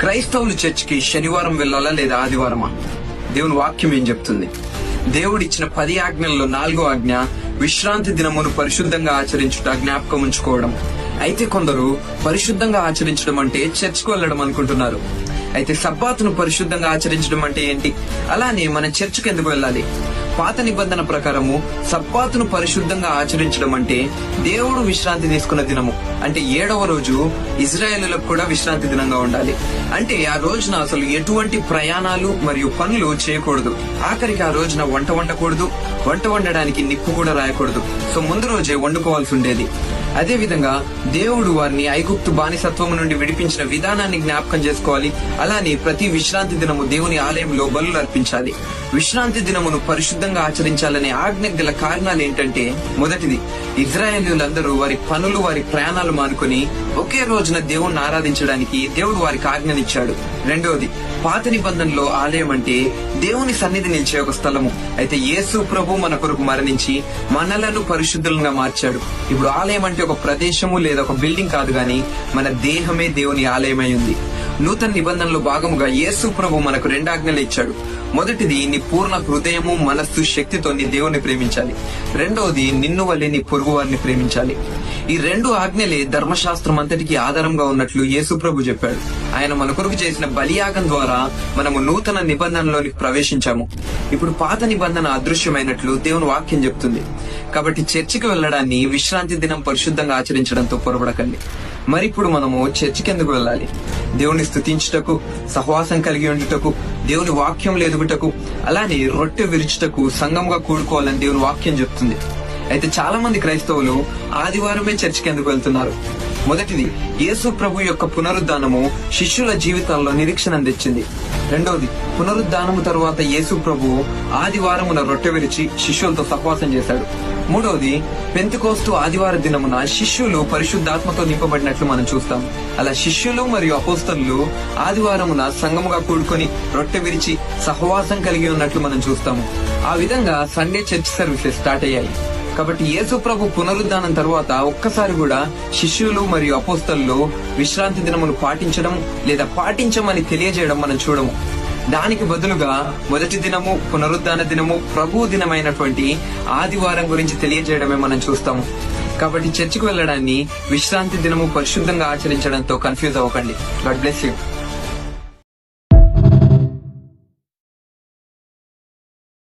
క్రైస్తవులు చర్చికి శనివారం వెళ్ళాలా లేదా ఆదివారమా? దేవుని వాక్యం ఏం చెప్తుంది? దేవుడిచ్చిన 10 ఆజ్ఞల్లో 4వ ఆజ్ఞ విశ్రాంతి దినమును పరిశుద్ధంగా ఆచరించుట, జ్ఞాపకం ఉంచుకోవడం. అయితే కొందరు పరిశుద్ధంగా ఆచరించడం అంటే చర్చికి వెళ్ళడం అనుకుంటున్నారు. అయితే సబ్బాతును పరిశుద్ధంగా ఆచరించడం అంటే ఏంటి? అలానే మన చర్చికి ఎందుకు వెళ్ళాలి? పాత నిబంధన ప్రకారము సబ్బాతును పరిశుద్ధంగా ఆచరించడం అంటే దేవుడు విశ్రాంతి తీసుకున్న దినము. అంటే 7వ రోజు ఇజ్రాయేలులకు కూడా విశ్రాంతి దినంగా ఉండాలి. అంటే ఆ రోజున అసలు ఎటువంటి ప్రయాణాలు మరియు పనులు చేయకూడదు. ఆఖరికి ఆ రోజున వంట వండకూడదు, వంట వండడానికి నిప్పు కూడా రాయకూడదు. సో ముందు రోజే వండుకోవాల్సి ఉండేది. అదే విధంగా దేవుడు వారిని ఐగుప్తు బానిసత్వం నుండి విడిపించిన విధానాన్ని జ్ఞాపకం చేసుకోవాలి. అలానే ప్రతి విశ్రాంతి దినము దేవుని ఆలయంలో బలులు అర్పించాలి. విశ్రాంతి దినమును పరిశుద్ధంగా ఆచరించాలనే ఆజ్ఞ గల కారణాలు ఏంటంటే, మొదటిది, ఇజ్రాయేలీయులందరూ వారి పనులు, వారి ప్రయాణాలు మానుకొని ఒకే రోజున దేవుణ్ణి ఆరాధించడానికి దేవుడు వారికి ఆజ్ఞనిచ్చాడు. రెండోది, పాత నిబంధనలో ఆలయం అంటే దేవుని సన్నిధి నిలిచే ఒక స్థలము. అయితే యేసు ప్రభు మన కొరకు మరణించి మనలను పరిశుద్ధులుగా మార్చాడు. ఇప్పుడు ఆలయం అంటే ఒక ప్రదేశము లేదా ఒక బిల్డింగ్ కాదు గాని మన దేహమే దేవుని ఆలయమై ఉంది. నూతన నిబంధనలో భాగముగా యేసు ప్రభు మనకు 2 ఆజ్ఞలు ఇచ్చాడు. మొదటిది, నీ పూర్ణ హృదయము, మనస్సు, శక్తితో నీ దేవుని ప్రేమించాలి. రెండవది, నిన్ను వల్లే నీ పొరుగు వారిని ప్రేమించాలి. ఈ 2 ఆజ్ఞలే ధర్మశాస్త్రం అంతటికి ఆధారంగా ఉన్నట్లు యేసు ప్రభు చెప్పాడు. ఆయన మన కొరకు చేసిన బలియాగం ద్వారా మనము నూతన నిబంధనలోనికి ప్రవేశించాము. ఇప్పుడు పాత నిబంధన అదృశ్యమైనట్లు దేవుని వాక్యం చెప్తుంది. కాబట్టి చర్చికి వెళ్లడాన్ని విశ్రాంతి దినం పరిశుద్ధంగా ఆచరించడంతో పొరపడకండి. మరిప్పుడు మనము చర్చికి ఎందుకు వెళ్ళాలి? దేవుని స్తుతించుటకు, సహవాసం కలిగి ఉండుటకు, దేవుని వాక్యం ఎదుగుటకు, అలానే రొట్టె విరుచుటకు, సంఘంగా కూడుకోవాలని దేవుని వాక్యం చెప్తుంది. అయితే చాలా మంది క్రైస్తవులు ఆదివారమే చర్చికి ఎందుకు వెళ్తున్నారు? మొదటిది, యేసు ప్రభు యొక్క పునరుద్ధానము శిష్యుల జీవితాల్లో నిరీక్షణ తెచ్చింది. రెండవది, పునరుద్ధానము తరువాత యేసు ప్రభు ఆదివారమున రొట్టె విరిచి శిష్యులతో సహవాసం చేశాడు. మూడవది, పెంతెకోస్తు ఆదివార దినమున శిష్యులు పరిశుద్ధాత్మతో నింపబడినట్లు మనం చూస్తాం. అలా శిష్యులు మరియు అపోస్తలులు ఆదివారమున సంఘముగా కూడుకొని రొట్టె విరిచి సహవాసం కలిగి ఉన్నట్లు మనం చూస్తాము. ఆ విధంగా సండే చర్చ్ సర్వీసెస్ స్టార్ట్ అయ్యాయి. కాబట్టి యేసు ప్రభు పునరుద్ధానం తర్వాత ఒక్కసారి కూడా శిష్యులు మరియు అపోస్తలులు విశ్రాంతి దినమును పాటించడం లేదా పాటించమని తెలియజేయడం మనం చూడము. దానికి బదులుగా మొదటి దినము, పునరుద్ధాన దినము, ప్రభు దినమైనటువంటి ఆదివారం గురించి తెలియజేయడమే మనం చూస్తాము. కాబట్టి చర్చికి వెళ్లడాన్ని విశ్రాంతి దినము పరిశుద్ధంగా ఆచరించడంతో కన్ఫ్యూజ్ అవ్వకండి. God bless you.